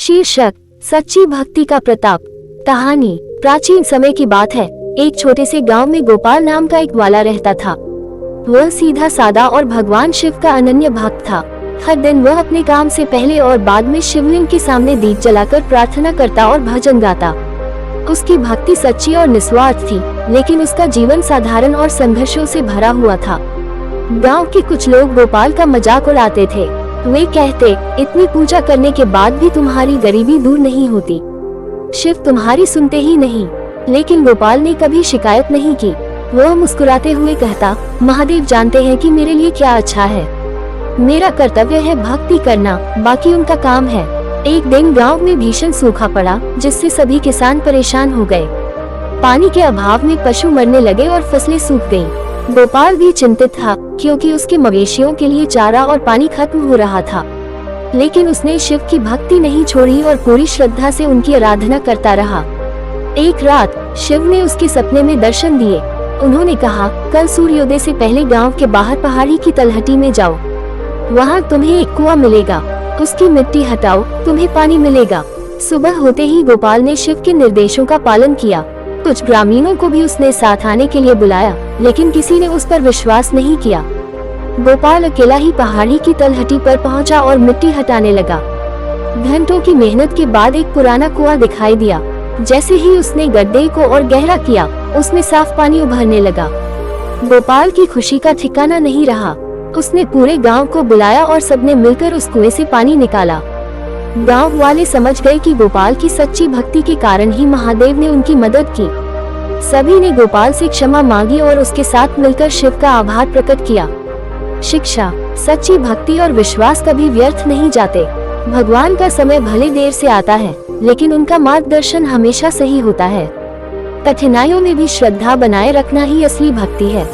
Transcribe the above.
शीर्षक सच्ची भक्ति का प्रताप। कहानी प्राचीन समय की बात है। एक छोटे से गांव में गोपाल नाम का एक ग्वाला रहता था। वह सीधा सादा और भगवान शिव का अनन्य भक्त था। हर दिन वह अपने काम से पहले और बाद में शिवलिंग के सामने दीप जलाकर प्रार्थना करता और भजन गाता। उसकी भक्ति सच्ची और निस्वार्थ थी, लेकिन उसका जीवन साधारण और संघर्षों से भरा हुआ था। गांव के कुछ लोग गोपाल का मजाक उड़ाते थे। वे कहते, इतनी पूजा करने के बाद भी तुम्हारी गरीबी दूर नहीं होती, शिव तुम्हारी सुनते ही नहीं। लेकिन गोपाल ने कभी शिकायत नहीं की। वह मुस्कुराते हुए कहता, महादेव जानते हैं कि मेरे लिए क्या अच्छा है। मेरा कर्तव्य है भक्ति करना, बाकी उनका काम है। एक दिन गांव में भीषण सूखा पड़ा, जिससे सभी किसान परेशान हो गए। पानी के अभाव में पशु मरने लगे और फसलें सूख गईं। गोपाल भी चिंतित था, क्योंकि उसके मवेशियों के लिए चारा और पानी खत्म हो रहा था। लेकिन उसने शिव की भक्ति नहीं छोड़ी और पूरी श्रद्धा से उनकी आराधना करता रहा। एक रात शिव ने उसके सपने में दर्शन दिए। उन्होंने कहा, कल सूर्योदय से पहले गांव के बाहर पहाड़ी की तलहटी में जाओ। वहां तुम्हें एक कुआं मिलेगा, उसकी मिट्टी हटाओ, तुम्हें पानी मिलेगा। सुबह होते ही गोपाल ने शिव के निर्देशों का पालन किया। कुछ ग्रामीणों को भी उसने साथ आने के लिए बुलाया, लेकिन किसी ने उस पर विश्वास नहीं किया। गोपाल अकेला ही पहाड़ी की तलहटी पर पहुंचा और मिट्टी हटाने लगा। घंटों की मेहनत के बाद एक पुराना कुआं दिखाई दिया। जैसे ही उसने गड्ढे को और गहरा किया, उसमें साफ पानी उभरने लगा। गोपाल की खुशी का ठिकाना नहीं रहा। उसने पूरे गांव को बुलाया और सबने मिलकर उस कुएं से पानी निकाला। गांव वाले समझ गए कि गोपाल की सच्ची भक्ति के कारण ही महादेव ने उनकी मदद की। सभी ने गोपाल से क्षमा मांगी और उसके साथ मिलकर शिव का आभार प्रकट किया। शिक्षा, सच्ची भक्ति और विश्वास कभी व्यर्थ नहीं जाते। भगवान का समय भले देर से आता है, लेकिन उनका मार्गदर्शन हमेशा सही होता है। कठिनाइयों में भी श्रद्धा बनाए रखना ही असली भक्ति है।